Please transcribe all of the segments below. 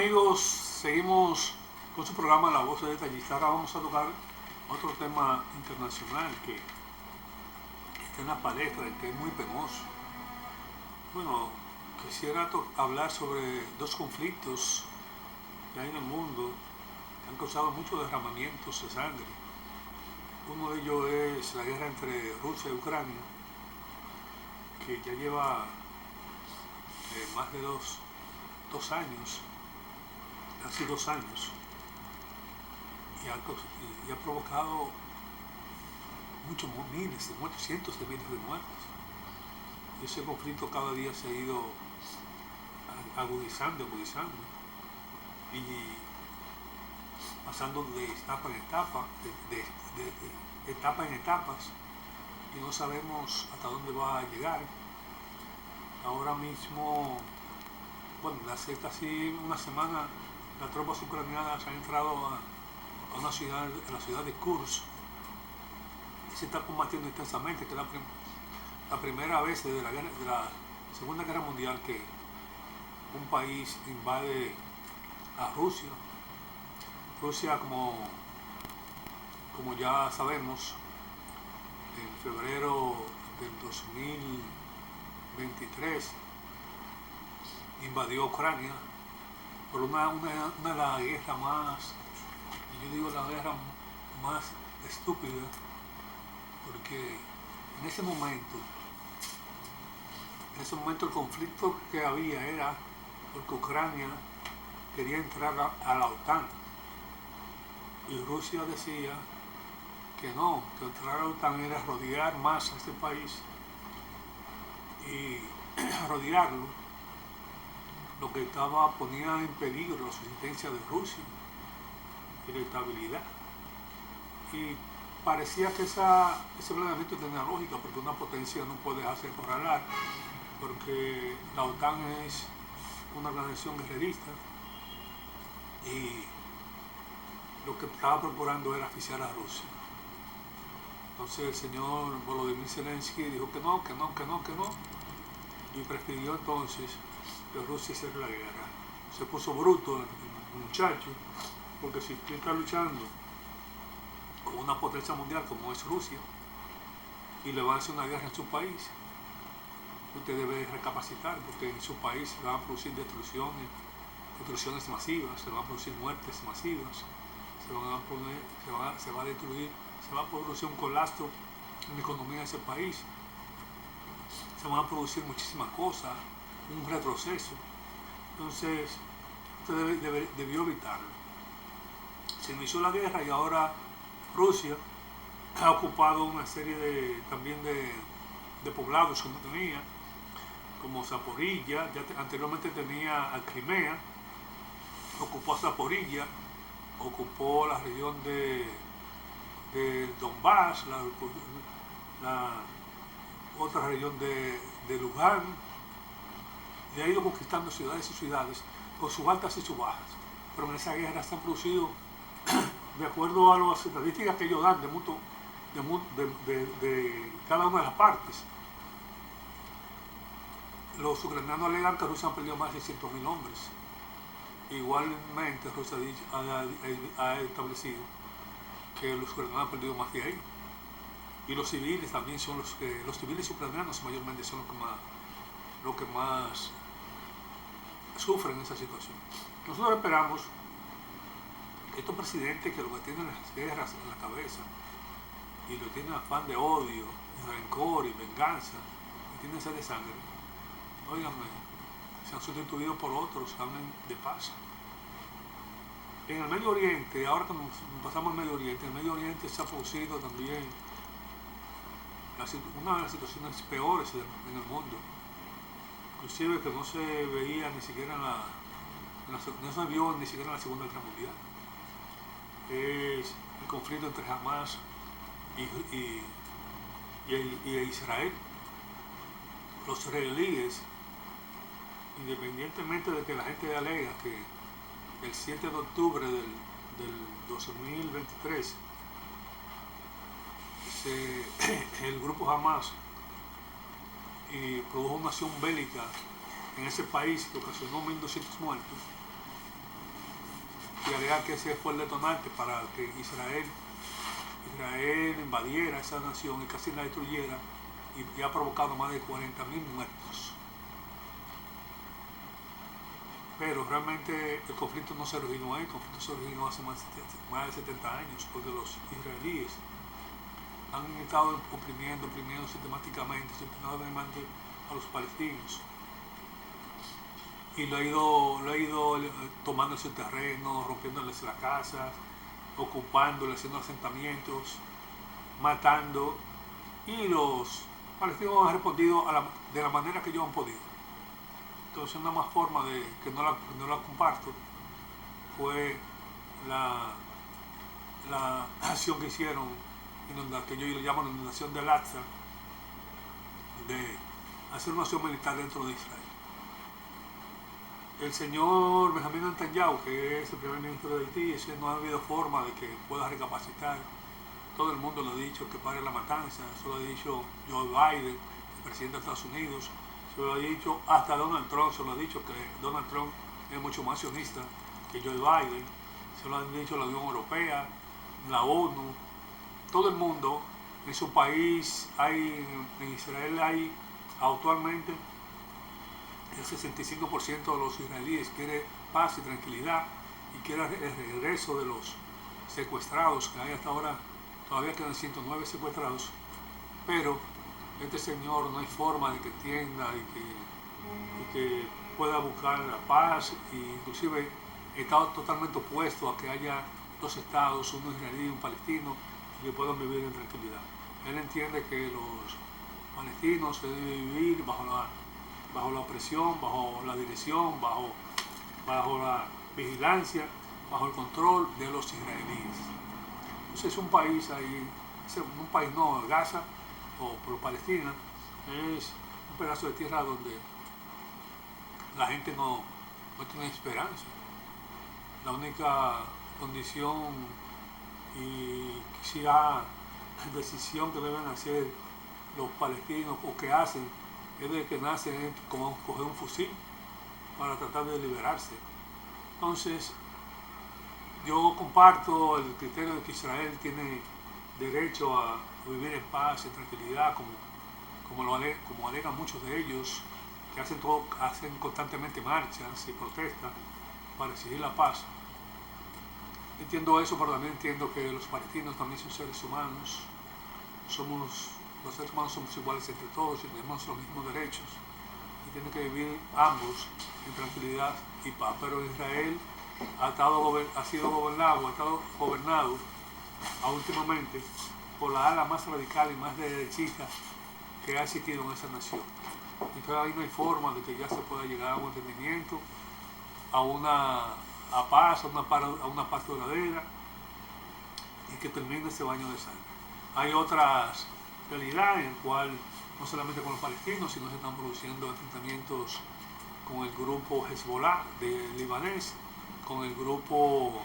amigos, seguimos con su programa La Voz de Detallista. Ahora vamos a tocar otro tema internacional que está en la palestra y que es muy penoso. Bueno, quisiera hablar sobre dos conflictos que hay en el mundo que han causado muchos derramamientos de sangre. Uno de ellos es la guerra entre Rusia y Ucrania, que ya lleva más de dos años, casi 2 años, y ha provocado muchos miles de muertos, cientos de miles de muertos. Y ese conflicto cada día se ha ido agudizando y pasando de etapa en etapa, de etapa en etapas, y no sabemos hasta dónde va a llegar. Ahora mismo, bueno, hace casi una semana, las tropas ucranianas han entrado a una ciudad, a la ciudad de Kursk, y se está combatiendo intensamente, que es la primera vez desde de la Segunda Guerra Mundial que un país invade a Rusia. Rusia, como ya sabemos, en febrero del 2023 invadió Ucrania por una de las guerras más, yo digo la guerra más estúpida, porque en ese momento el conflicto que había era porque Ucrania quería entrar a la OTAN y Rusia decía que no, que entrar a la OTAN era rodear más a este país y rodearlo, lo que ponía en peligro la subsistencia de Rusia y la estabilidad. Y parecía que ese planeamiento tenía lógica, porque una potencia no puede dejarse acorralar, porque la OTAN es una organización guerrerista y lo que estaba procurando era asfixiar a Rusia. Entonces el señor Volodymyr Zelensky dijo que no, y prefirió entonces que Rusia hiciera la guerra. Se puso bruto el muchacho, porque si usted está luchando con una potencia mundial como es Rusia y le va a hacer una guerra en su país, usted debe recapacitar, porque en su país se van a producir destrucciones masivas, se van a producir muertes masivas, se va a producir un colapso en la economía de ese país, se van a producir muchísimas cosas, un retroceso. Entonces usted debió evitarlo. Se inició la guerra y ahora Rusia ha ocupado una serie también de poblados que no tenía, como Zaporilla. Anteriormente tenía a Crimea, ocupó a Zaporilla, ocupó la región de Donbass, la otra región de Luján, y ha ido conquistando ciudades y ciudades con sus altas y sus bajas. Pero en esa guerra se han producido, de acuerdo a las estadísticas que ellos dan de cada una de las partes, los ucranianos alegan que Rusia han perdido más de 100.000 hombres. Igualmente Rusia ha establecido que los ucranianos han perdido más de ahí. Y los civiles también son los civiles ucranianos mayormente son los que más sufren esa situación. Nosotros esperamos que estos presidentes, que lo que tienen las guerras en la cabeza y lo tienen afán de odio, y rencor y venganza, y tienen sed de sangre, óiganme, se han sustituido por otros que hablen de paz. En el Medio Oriente, ahora que pasamos al Medio Oriente, en el Medio Oriente se ha producido también una de las situaciones peores en el mundo, inclusive que no se veía ni siquiera no se vio ni siquiera en la Segunda Guerra Mundial. Es el conflicto entre Hamas y Israel. Los israelíes, independientemente de que la gente alega que el 7 de octubre del 2023 el grupo Hamas produjo una acción bélica en ese país que ocasionó 1.200 muertos, y alegan que ese fue el detonante para que Israel invadiera esa nación y casi la destruyera y ha provocado más de 40.000 muertos. Pero realmente el conflicto no se originó ahí, el conflicto se originó hace más de 70 años, porque los israelíes han estado oprimiendo sistemáticamente a los palestinos. Y lo ha ido tomando ese terreno, rompiéndoles las casas, ocupándoles, haciendo asentamientos, matando. Y los palestinos han respondido de la manera que ellos han podido. Entonces una más forma de que no la comparto fue la acción que hicieron, que yo le llamo la inundación del Al-Aqsa, de hacer una acción militar dentro de Israel. El señor Benjamín Netanyahu, que es el primer ministro de Haití, ese no ha habido forma de que pueda recapacitar. Todo el mundo le ha dicho que pare la matanza, eso lo ha dicho Joe Biden, el presidente de Estados Unidos, se lo ha dicho hasta Donald Trump, se lo ha dicho que Donald Trump es mucho más sionista que Joe Biden, se lo han dicho la Unión Europea, la ONU, todo el mundo. En su país, en Israel hay actualmente el 65% de los israelíes quiere paz y tranquilidad y quiere el regreso de los secuestrados, que hay hasta ahora, todavía quedan 109 secuestrados, pero este señor no hay forma de que entienda y que pueda buscar la paz, e inclusive está totalmente opuesto a que haya dos estados, uno israelí y un palestino, y que puedan vivir en tranquilidad. Él entiende que los palestinos deben vivir bajo la opresión, bajo la dirección, bajo la vigilancia, bajo el control de los israelíes. Entonces es un país ahí, Gaza o por Palestina, es un pedazo de tierra donde la gente no tiene esperanza. La única condición y quizá decisión que deben hacer los palestinos o que hacen es de que nacen como coger un fusil para tratar de liberarse. Entonces, yo comparto el criterio de que Israel tiene derecho a vivir en paz, en tranquilidad, como alegan muchos de ellos, que hacen constantemente marchas y protestas para exigir la paz. Entiendo eso, pero también entiendo que los palestinos también son seres humanos. Los seres humanos somos iguales entre todos y tenemos los mismos derechos. Y tienen que vivir ambos en tranquilidad y paz. Pero Israel ha estado gobernado últimamente por la ala más radical y más derechista que ha existido en esa nación. Entonces ahí no hay forma de que ya se pueda llegar a un entendimiento, a paz, a una paz duradera y que termine ese baño de sangre. Hay otras realidades en las cuales no solamente con los palestinos, sino se están produciendo enfrentamientos con el grupo Hezbollah de libanés, con el grupo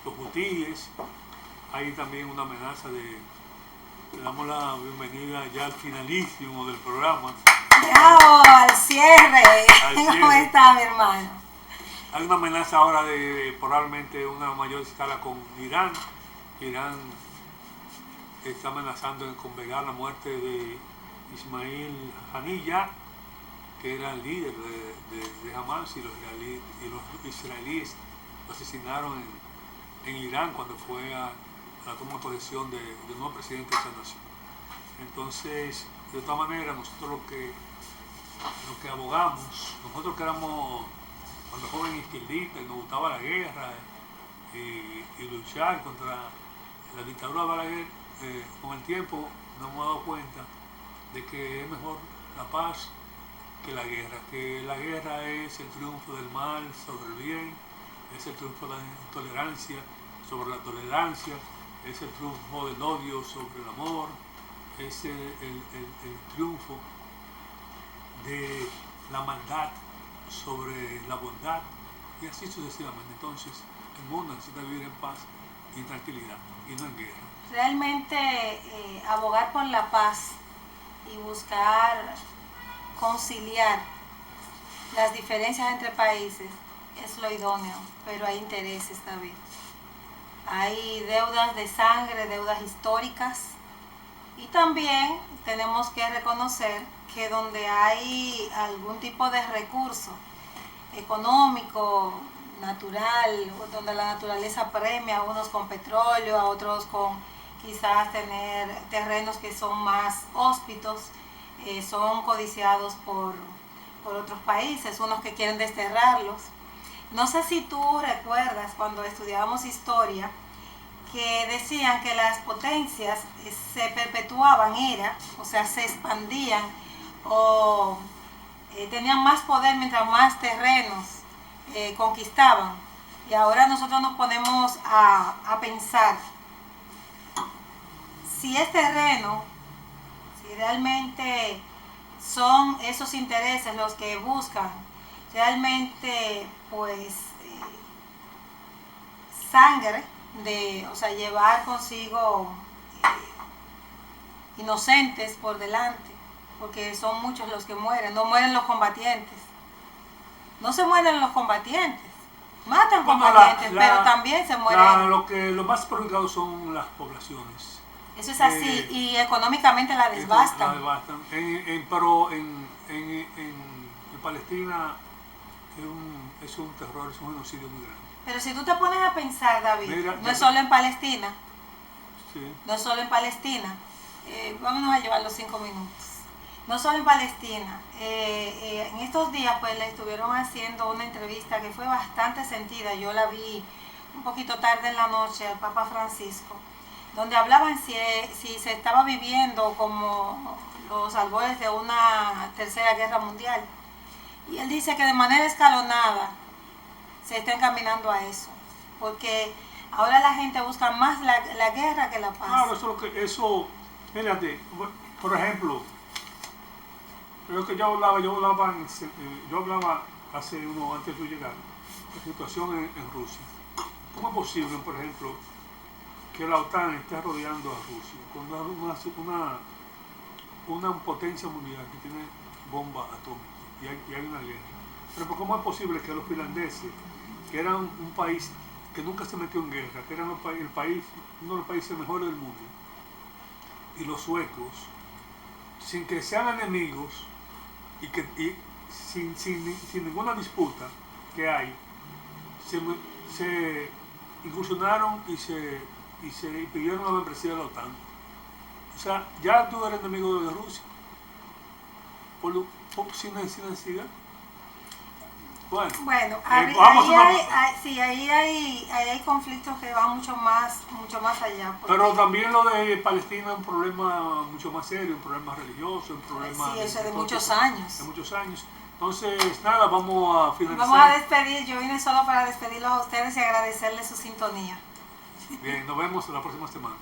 los hutíes. Hay también una amenaza le damos la bienvenida ya al finalísimo del programa. ¡Bravo! Al cierre. ¿Cómo está, mi hermano? Hay una amenaza ahora de probablemente una mayor escala con Irán. Irán está amenazando con velar la muerte de Ismail Haniyeh, que era el líder de Hamas, y los israelíes lo asesinaron en Irán cuando fue a la toma de posesión del nuevo presidente de esa nación. Entonces, de todas maneras, nosotros lo que abogamos, nosotros que éramos cuando jóvenes izquierdistas, nos gustaba la guerra y luchar contra la dictadura de Balaguer, con el tiempo nos hemos dado cuenta de que es mejor la paz que la guerra es el triunfo del mal sobre el bien, es el triunfo de la intolerancia sobre la tolerancia, es el triunfo del odio sobre el amor, es el triunfo de la maldad sobre la bondad, y así sucesivamente. Entonces, el mundo necesita vivir en paz y tranquilidad, y no en guerra. Realmente abogar por la paz y buscar conciliar las diferencias entre países es lo idóneo, pero hay intereses también. Hay deudas de sangre, deudas históricas, y también tenemos que reconocer que donde hay algún tipo de recurso económico, natural, donde la naturaleza premia, a unos con petróleo, a otros con quizás tener terrenos que son más hóspitos, son codiciados por otros países, unos que quieren desterrarlos. No sé si tú recuerdas cuando estudiábamos historia que decían que las potencias se perpetuaban, o sea, se expandían o tenían más poder mientras más terrenos conquistaban. Y ahora nosotros nos ponemos a pensar si es terreno, si realmente son esos intereses los que buscan realmente pues sangre, o sea, llevar consigo inocentes por delante, porque son muchos los que mueren. No mueren los combatientes, no se mueren los combatientes, matan combatientes, pero también se mueren. Lo más perjudicado son las poblaciones. Eso es así, y económicamente la desbastan. Pero en Palestina es un terror, es un genocidio muy grande. Pero si tú te pones a pensar, David, no es solo en Palestina, sí. No es solo en Palestina, vámonos a llevar los 5 minutos. No solo en Palestina, en estos días pues le estuvieron haciendo una entrevista que fue bastante sentida, yo la vi un poquito tarde en la noche al Papa Francisco, donde hablaban si se estaba viviendo como los albores de una tercera guerra mundial. Y él dice que de manera escalonada se está encaminando a eso, porque ahora la gente busca más la guerra que la paz. Claro, fíjate, por ejemplo, creo que yo hablaba hace antes de llegar, la situación en Rusia. ¿Cómo es posible, por ejemplo, que la OTAN esté rodeando a Rusia con una potencia mundial que tiene bomba atómica y hay una guerra? Pero ¿cómo es posible que los finlandeses, que eran un país que nunca se metió en guerra, que eran uno de los países mejores del mundo, y los suecos, sin que sean enemigos y sin ninguna disputa que hay, se incursionaron y se pidieron la membresía de la OTAN? O sea, ya tú eres enemigo de Rusia sin necesidad. Bueno, ahí hay conflictos que van mucho más allá. Pero también lo de Palestina es un problema mucho más serio, un problema religioso, un problema... Sí, eso de muchos años. De muchos años. Entonces, nada, vamos a finalizar. Vamos a despedir, yo vine solo para despedirlos a ustedes y agradecerles su sintonía. Bien, nos vemos la próxima semana.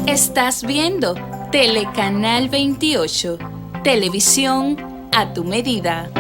Estás viendo Telecanal 28, televisión a tu medida.